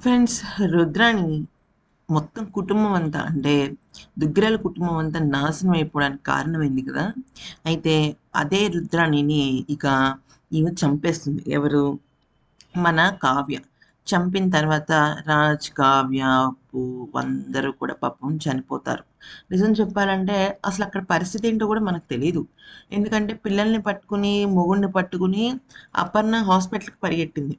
Friends, Rudrani మొత్తం కుటుంబం అంతా అంటే దుగ్గిరాల కుటుంబం అంతా నాశనం అయిపోవడానికి కారణమైంది కదా! అయితే అదే రుద్రాణిని ఇక ఈమె చంపేస్తుంది. ఎవరు? మన కావ్య. చంపిన తర్వాత రాజ్, కావ్య, అప్పు అందరూ కూడా పాపం చనిపోతారు. నిజం చెప్పాలంటే అసలక్కడ పరిస్థితి ఏంటో కూడా మనకు తెలీదు. ఎందుకంటే పిల్లల్ని పట్టుకుని, మొగుడిని పట్టుకుని అపర్ణ హాస్పిటల్‌కి పరిగెట్టింది.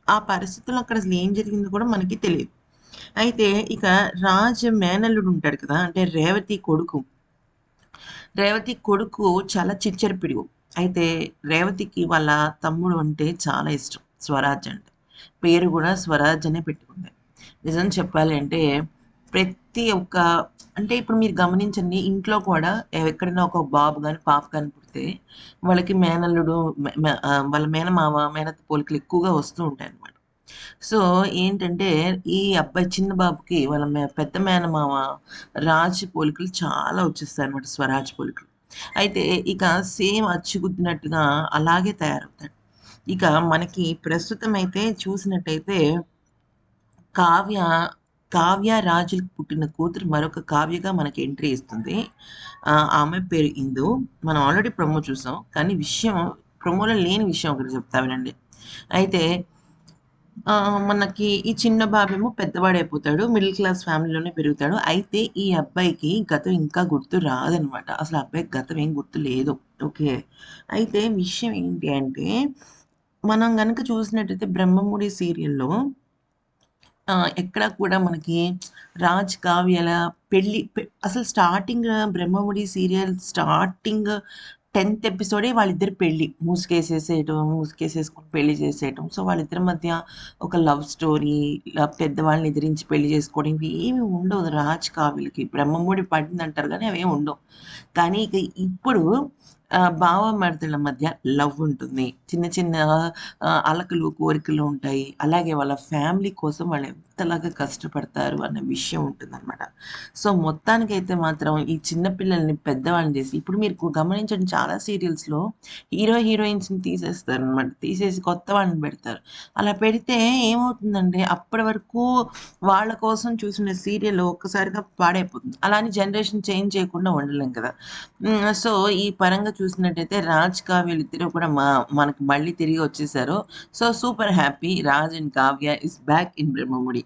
ఆ పరిస్థితుల్లో అక్కడ అసలు ఏం జరిగిందో కూడా మనకి తెలీదు. అయితే ఇక రాజ్ మేనల్లుడు ఉంటాడు కదా! అంటే రేవతి కొడుకు. రేవతి కొడుకు చాలా చిచ్చర పిడుగు. అయితే రేవతికి వాళ్ళ తమ్ముడు అంటే చాలా ఇష్టం. స్వరాజ్ అంటే. పేరు కూడా స్వరాజ్ అనే పెట్టుకుంది. నిజం చెప్పాలి అంటే ప్రతి ఒక్క అంటే ఇప్పుడు మీరు గమనించండి ఇంట్లో కూడా ఎక్కడైనా ఒక బాబు గాని, పాప గాని పుడితే వాళ్ళకి మేనల్లుడు వాళ్ళ మేనమామ, మేనత్త పోలికలు ఎక్కువగా వస్తూ ఉంటాయన్నమాట. సో, ఏంటంటే, ఈ అబ్బాయి చిన్న బాబుకి వాళ్ళ పెద్ద మేనమామ రాజ్ పోలికలు చాలా వచ్చేస్తాయన్నమాట. స్వరాజ్ పోలికలు. అయితే ఇక సేమ్ అచ్చుగుద్దినట్టుగా అలాగే తయారవుతాడు. ఇక మనకి ప్రస్తుతం అయితే చూసినట్టయితే కావ్య, కావ్య రాజులకు పుట్టిన కూతురు మరొక కావ్యగా మనకి ఎంట్రీ ఇస్తుంది. ఆమె పేరు ఇందు. మనం ఆల్రెడీ ప్రోమో చూసాం. కానీ ప్రోమోలో లేని విషయం ఒకటి చెప్తా వినండి. అయితే మనకి ఈ చిన్న బాబేమో పెద్దవాడైపోతాడు. Middle class ఫ్యామిలీలోనే పెరుగుతాడు. అయితే ఈ అబ్బాయికి గతం ఇంకా గుర్తు రాదనమాట. అసలు ఆ అబ్బాయికి గతం ఏం గుర్తు లేదు. ఓకే. అయితే విషయం ఏంటి అంటే, మనం గనక చూసినట్టయితే 'బ్రహ్మముడి' సీరియల్‌లో ఎక్కడ కూడా మనకి రాజ్, కావ్యల అసలు స్టార్టింగ్ 'బ్రహ్మముడి' సీరియల్ స్టార్టింగ్ 10థ్ ఎపిసోడే వాళ్ళిద్దరి పెళ్లి. ముసుగేసేసుకొని పెళ్లి చేసేయటం. సో, వాళ్ళిద్దరి మధ్య ఒక లవ్ స్టోరీ, పెద్దవాళ్ళని ఎదిరించి పెళ్లి చేసుకోవడం ఇవి ఏమి ఉండవు రాజ్, కావ్యలకి. బ్రహ్మముడి పడిందంటారు గానీ అవేమి ఉండవు. కానీ ఇక ఇప్పుడు బావ మరదళ్ళ మధ్య లవ్ ఉంటుంది. చిన్న చిన్న అలకలు, కోరికలు ఉంటాయి. అలాగే వాళ్ళ ఫ్యామిలీ కోసం వాళ్ళు ఎంతలాగా కష్టపడతారు అన్న విషయం ఉంటుందనమాట. సో, మొత్తానికైతే మాత్రం ఈ చిన్న పిల్లల్ని పెద్దవాళ్ళని చేసి ఇప్పుడు మీరు గమనించండి చాలా సీరియల్స్‌లో హీరోయిన్స్‌ని తీసేస్తారనమాట. తీసేసి కొత్త వాళ్ళని పెడతారు. అలా పెడితే ఏమవుతుందంటే అప్పటి వరకు వాళ్ళ కోసం చూసిన సీరియల్ ఒక్కసారిగా పాడైపోతుంది. అలా అని జనరేషన్ చేంజ్ చేయకుండా ఉండలేం కదా! సో, ఈ పరంగా చూసినట్టయితే 'రాజ్' కావ్యలిద్దరూ కూడా మనకు మళ్ళీ తిరిగి వచ్చేసారు. So, super happy 'Raj and Kavya is back in Brahmamudi.'